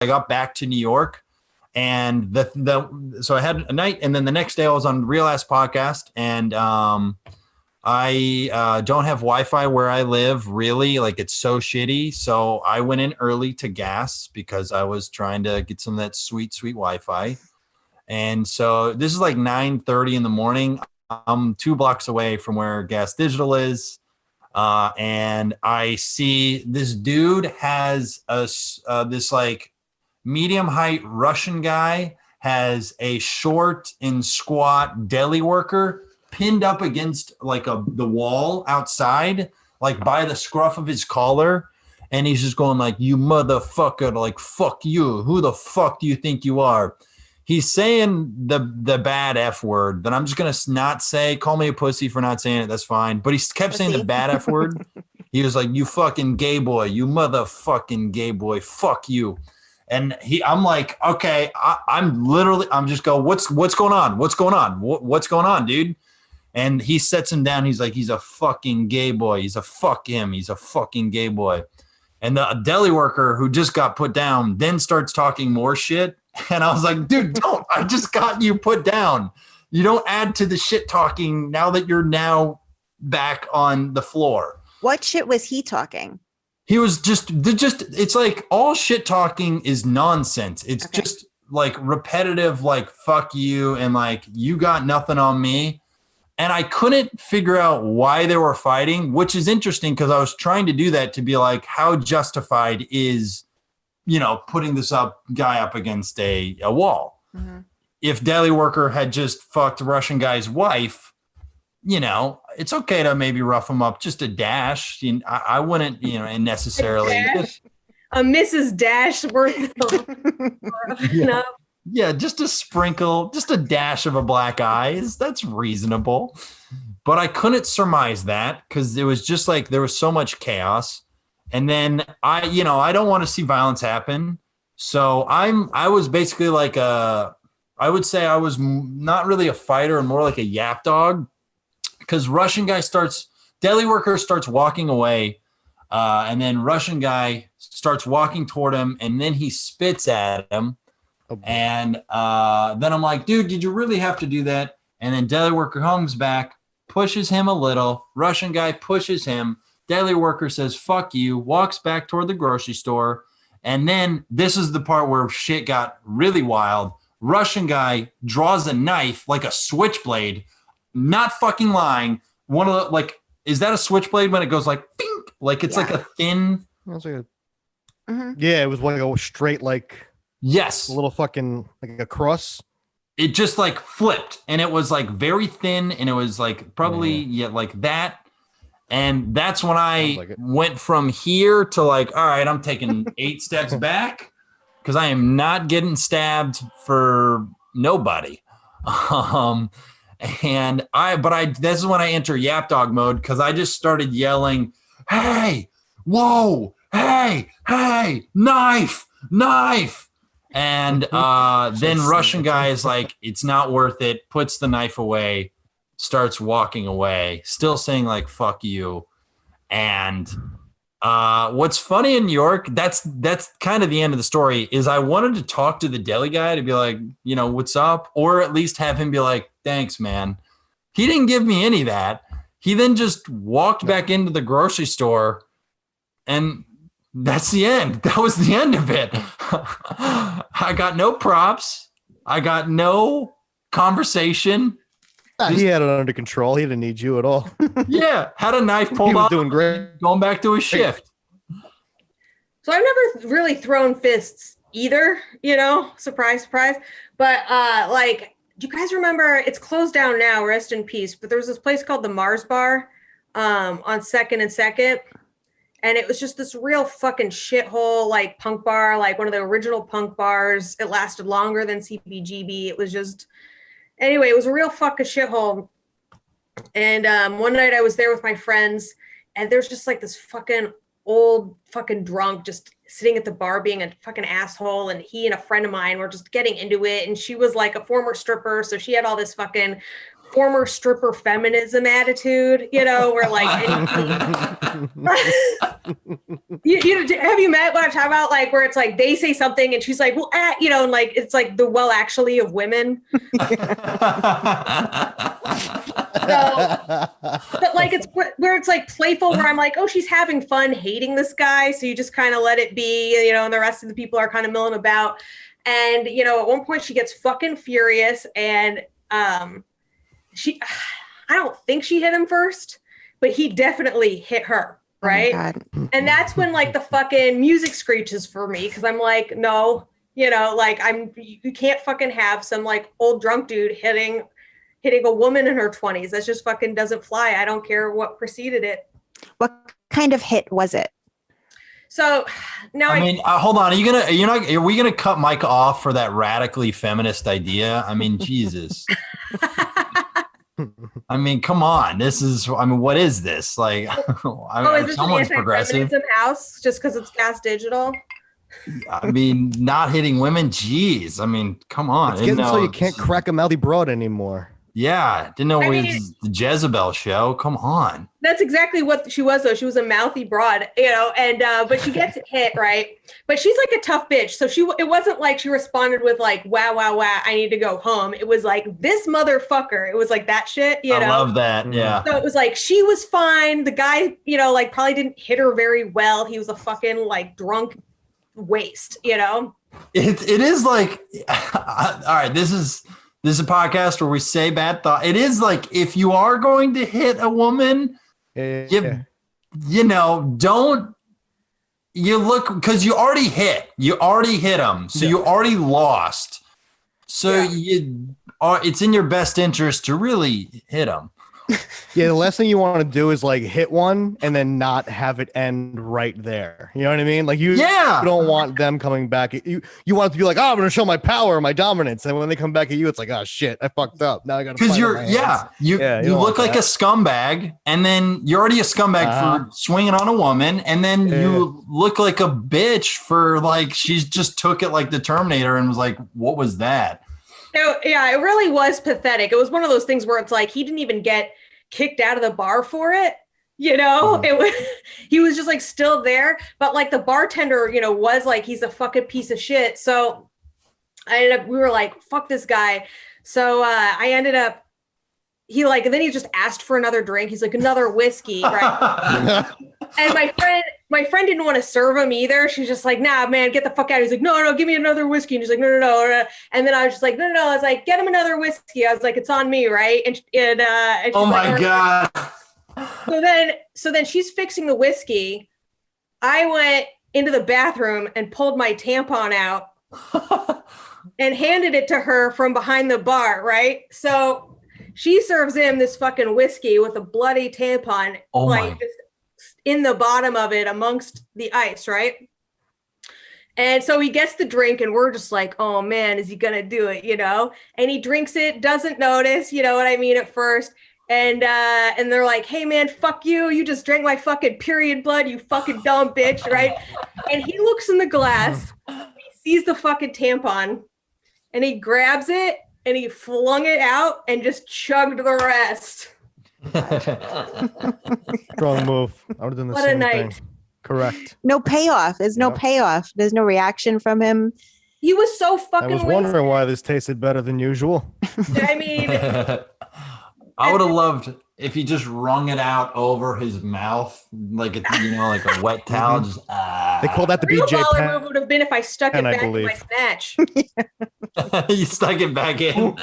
I got back to New York, and so I had a night, and then the next day I was on Real Ass Podcast, and I don't have Wi-Fi where I live, really. Like, it's so shitty. So I went in early to gas because I was trying to get some of that sweet, sweet Wi-Fi. And so this is like 9:30 in the morning. I'm 2 blocks away from where Gas Digital is. And I see this dude has this like medium height Russian guy has a short and squat deli worker pinned up against like the wall outside, like by the scruff of his collar. And he's just going like, you motherfucker, like, fuck you. Who the fuck do you think you are? He's saying the bad F word that I'm just going to not say. Call me a pussy for not saying it. That's fine. But he kept saying the bad F word. He was like, you fucking gay boy, you motherfucking gay boy. Fuck you. And I'm like, okay, I'm just go, what's going on? What's going on? What's going on, dude? And he sets him down. He's like, he's a fucking gay boy. He's a fuck him. He's a fucking gay boy. And the deli worker who just got put down then starts talking more shit. And I was like, dude, don't. I just got you put down. You don't add to the shit talking now that you're now back on the floor. What shit was he talking? He was just it's like all shit talking is nonsense. It's just like repetitive, like, fuck you. And like, you got nothing on me. And I couldn't figure out why they were fighting, which is interesting because I was trying to do that to be like, how justified is, putting this guy up against a wall? Mm-hmm. If deli worker had just fucked Russian guy's wife, it's okay to maybe rough him up just a dash. I wouldn't, necessarily. A Mrs. Dash worth of Yeah, just a sprinkle, just a dash of a black eyes. That's reasonable. But I couldn't surmise that because it was just like there was so much chaos. And then I don't want to see violence happen. So I was basically like I would say I was not really a fighter and more like a yap dog, because Russian guy deli worker starts walking away. And then Russian guy starts walking toward him, and then he spits at him. And then I'm like, dude, did you really have to do that? And then deli worker comes back, pushes him a little. Russian guy pushes him. Deli worker says, fuck you, walks back toward the grocery store. And then this is the part where shit got really wild. Russian guy draws a knife like a switchblade. Not fucking lying. One of the, like, is that a switchblade when it goes like, pink? Like it's like a thin. Yeah, it was like a straight, like. Yes. A little fucking like a cross. It just like flipped, and it was like very thin, and it was like probably like that. And that's when I went from here to like, all right, I'm taking 8 steps back because I am not getting stabbed for nobody. And this is when I enter yap dog mode because I just started yelling, hey, whoa, hey, knife. And then Russian guy is like, it's not worth it, puts the knife away, starts walking away, still saying like, fuck you. And what's funny in New York, that's kind of the end of the story, is I wanted to talk to the deli guy to be like, what's up? Or at least have him be like, thanks, man. He didn't give me any of that. He then just walked back into the grocery store, and that's the end. That was the end of it. I got no props. I got no conversation. He had it under control. He didn't need you at all. Yeah, had a knife pulled off. He was doing great. Going back to his shift. So I've never really thrown fists either, surprise, surprise. But do you guys remember, it's closed down now, rest in peace, but there was this place called the Mars Bar on 2nd and 2nd. And it was just this real fucking shithole, like punk bar, like one of the original punk bars. It lasted longer than CBGB. It was just, anyway, it was a real fucking shithole. And one night I was there with my friends, and there's just like this fucking old fucking drunk just sitting at the bar being a fucking asshole. And he and a friend of mine were just getting into it. And she was like a former stripper, so she had all this fucking former stripper feminism attitude, you know, where like have you met what I'm talking about? Like where it's like they say something and she's like, well, you know, and like it's like the well actually of women. But like it's where it's like playful, where I'm like, oh, she's having fun hating this guy, so you just kind of let it be, you know, and the rest of the people are kind of milling about. And you know, at one point she gets fucking furious, and I don't think she hit him first, but he definitely hit her, right? And that's when like the fucking music screeches for me, because I'm like, no, you know, like you can't fucking have some like old drunk dude hitting a woman in her 20s. That just fucking doesn't fly. I don't care what preceded it. What kind of hit was it? So now I mean, hold on. Are we gonna cut Myka off for that radically feminist idea? I mean, Jesus. I mean, come on. What is this? Like, is this someone's an progressive house just because it's gas digital? I mean, not hitting women. Geez. I mean, come on. It's getting so you can't crack a mouthy broad anymore. Yeah. Didn't know it was the Jezebel show. Come on. That's exactly what she was, though. She was a mouthy broad, you know, and but she gets hit, right? But she's like a tough bitch. So it wasn't like she responded with like, wow, wow, wow, I need to go home. It was like, this motherfucker. It was like that shit, you know? I love that. Yeah. So it was like, she was fine. The guy, you know, like probably didn't hit her very well. He was a fucking like drunk waste, you know? It is like, all right, this is a podcast where we say bad thought. It is like, if you are going to hit a woman, you know, don't you look, because you already hit them. So you already lost. So it's in your best interest to really hit them. Yeah, the last thing you want to do is like hit one and then not have it end right there. You know what I mean? Like you don't want them coming back at you. You want it to be like, oh, I'm going to show my power, my dominance. And when they come back at you, it's like, oh shit, I fucked up. Now I got to. Because you look like a scumbag, and then you're already a scumbag for swinging on a woman, and then you look like a bitch for like she's just took it like the Terminator and was like, what was that? Yeah, it really was pathetic. It was one of those things where it's like he didn't even get kicked out of the bar for it, you know. He was just like still there, but like the bartender, you know, was like, he's a fucking piece of shit. So we were like, fuck this guy. So I ended up, and then he just asked for another drink. He's like, another whiskey, right? And my friend didn't want to serve him either. She's just like, nah, man, get the fuck out. He's like, no, give me another whiskey. And he's like, no. And then I was just like, no. I was like, get him another whiskey. I was like, it's on me, right? And oh my God. So then she's fixing the whiskey. I went into the bathroom and pulled my tampon out and handed it to her from behind the bar, right? So she serves him this fucking whiskey with a bloody tampon, just in the bottom of it amongst the ice, right? And so he gets the drink, and we're just like, oh man, is he gonna do it, you know? And he drinks it, doesn't notice, you know what I mean, at first. And they're like, hey man, fuck you. You just drank my fucking period blood, you fucking dumb bitch, right? And he looks in the glass, he sees the fucking tampon, and he grabs it and he flung it out and just chugged the rest. Strong move. I would have done the What same a night. thing. Correct. No payoff. There's no payoff. There's no reaction from him. He was so fucking I was wondering why this tasted better than usual. I mean, I would have loved if he just wrung it out over his mouth, like like a wet towel. Just They call that the real BJ baller Penn. move would have been if I stuck it back in my snatch. You stuck it back in.